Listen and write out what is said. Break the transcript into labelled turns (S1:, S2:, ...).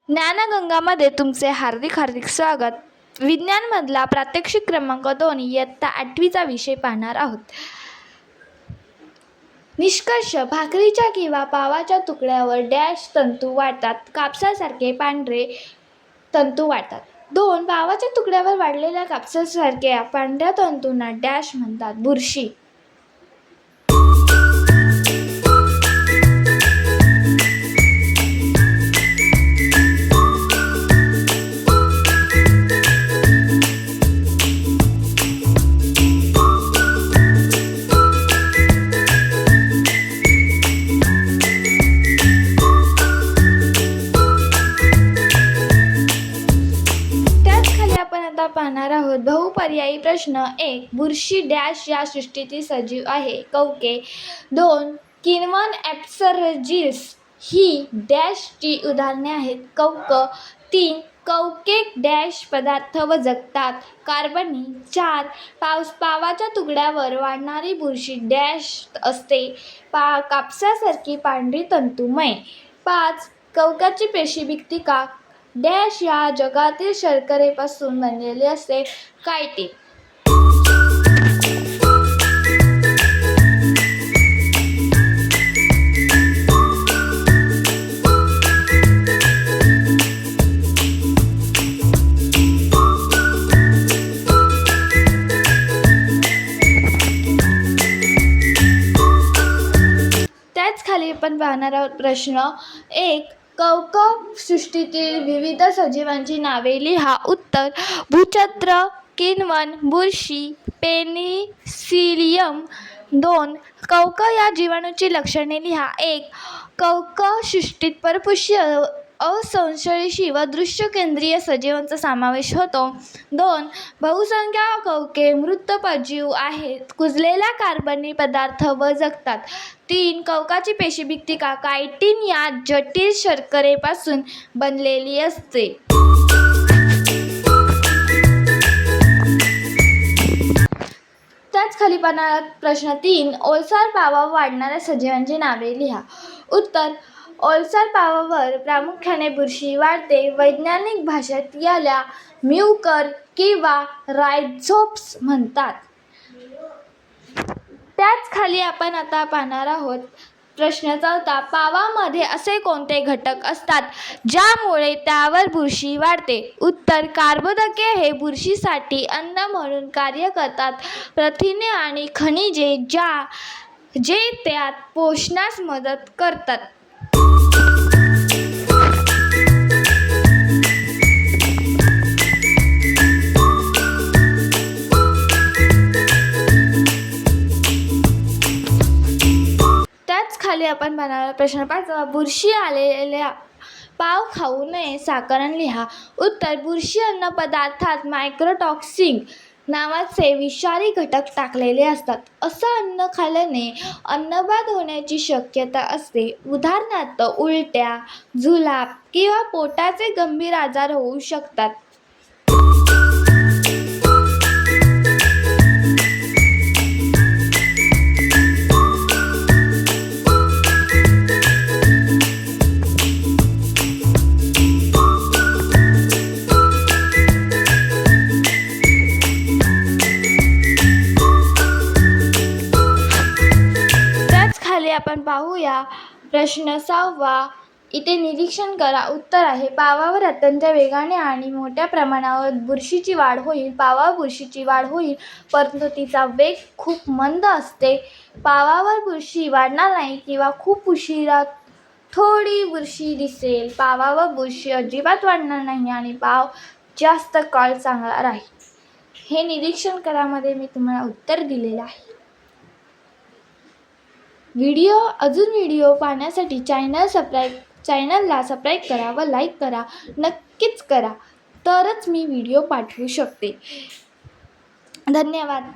S1: ज्ञानगंगामध्ये तुमचे हार्दिक स्वागत. विज्ञानमधला प्रात्यक्षिक क्रमांक 2 इयत्ता 8वीचा विषय पाहणार आहोत. निष्कर्ष. भाकरीच्या किंवा पावाच्या तुकड्यावर डॅश तंतू वाढतात. कापसासारखे पांढरे तंतू वाढतात. 2. पावाच्या तुकड्यावर वाढलेल्या कापसासारख्या पांढऱ्या तंतूंना डॅश म्हणतात. बुरशी. पाहणार आहोत. बहुपर्यायी प्रश्न. 1. बुरशी डॅश या सृष्टीतील सजीव आहे. कवके. 2. किण्वन ॲप्सरजिल्स ही डॅशची उदाहरणे आहेत. कवक. 3. कवके डॅश पदार्थ व जगतात. कार्बनी. 4. पावाच्या तुकड्यावर वाढणारी बुरशी डॅश असते. कापसासारखी पांढरी तंतुमय. 5. कवकाची पेशीभित्तिका डॅश या जगातील शर्करेपासून बनलेली असते. कायटिन. त्याच खाली आपण पाहणार आहोत प्रश्न. 1. कवक सृष्टीतील विविध सजीवांची नावे लिहा. उत्तर. भूछत्र, किण्वन, बुरशी, पेनिसिलियम. 2. कवक या जीवाणूची लक्षणे लिहा. 1. कवक सृष्टीत परपुष्य, असंश्लेषी व दृश्यकेंद्रीय सजीवांचा समावेश होतो. 2. बहुसंख्य कवके मृतपजीव आहेत. कुजलेला कार्बनी पदार्थ व जगतात. 3. कवकाची पेशीभित्तिका कायटिन या जटिल शर्करेपासून बनलेली असते. त्याच खाली पाहणार प्रश्न 3. ओलसर पावावर वाढणाऱ्या सजीवांची नावे लिहा. उत्तर. ओलसर पावावर प्रामुख्याने बुरशी वाढते. वैज्ञानिक भाषेत याला म्युकर किंवा रायझोप्स म्हणतात. त्याच खाली आपण आता पाहणार आहोत प्रश्न 4. पावामध्ये असे कोणते घटक असतात ज्यामुळे त्यावर बुरशी वाढते. उत्तर. कर्बोदके हे बुरशीसाठी अन्न म्हणून कार्य करतात. प्रथिने आणि खनिजे जे त्यात पोषणास मदत करतात. खाली आपण पाहणार प्रश्न 5. बुरशी आलेल्या पाव खाऊ नये. साकरण लिहा. उत्तर. बुरशी अन्न पदार्थात मायक्रोटॉक्सिन नावाचे विषारी घटक टाकलेले असतात. असं अन्न खाल्ल्याने अन्नबाद होण्याची शक्यता असते. उदाहरणार्थ उलट्या, जुलाब किंवा पोटाचे गंभीर आजार होऊ शकतात. आपण पाहूया प्रश्न 6. इथे निरीक्षण करा. उत्तर आहे. पावावर अत्यंत वेगाने आणि मोठ्या प्रमाणावर बुरशीची वाढ होईल. पावावर बुरशीची वाढ होईल परंतु तिचा वेग खूप मंद असते. पावावर बुरशी वाढणार नाही किंवा खूप उशिरा थोडी बुरशी दिसेल. पावावर बुरशी अजिबात वाढणार नाही आणि पाव जास्त काळ चांगला राहील. हे निरीक्षण करामध्ये मी तुम्हाला उत्तर दिलेलं आहे. अजून व्हिडिओ पाहण्यासाठी चॅनलला सबस्क्राईब करा व लाईक करा. नक्कीच करा, तरच मी व्हिडिओ पाठवू शकते. धन्यवाद.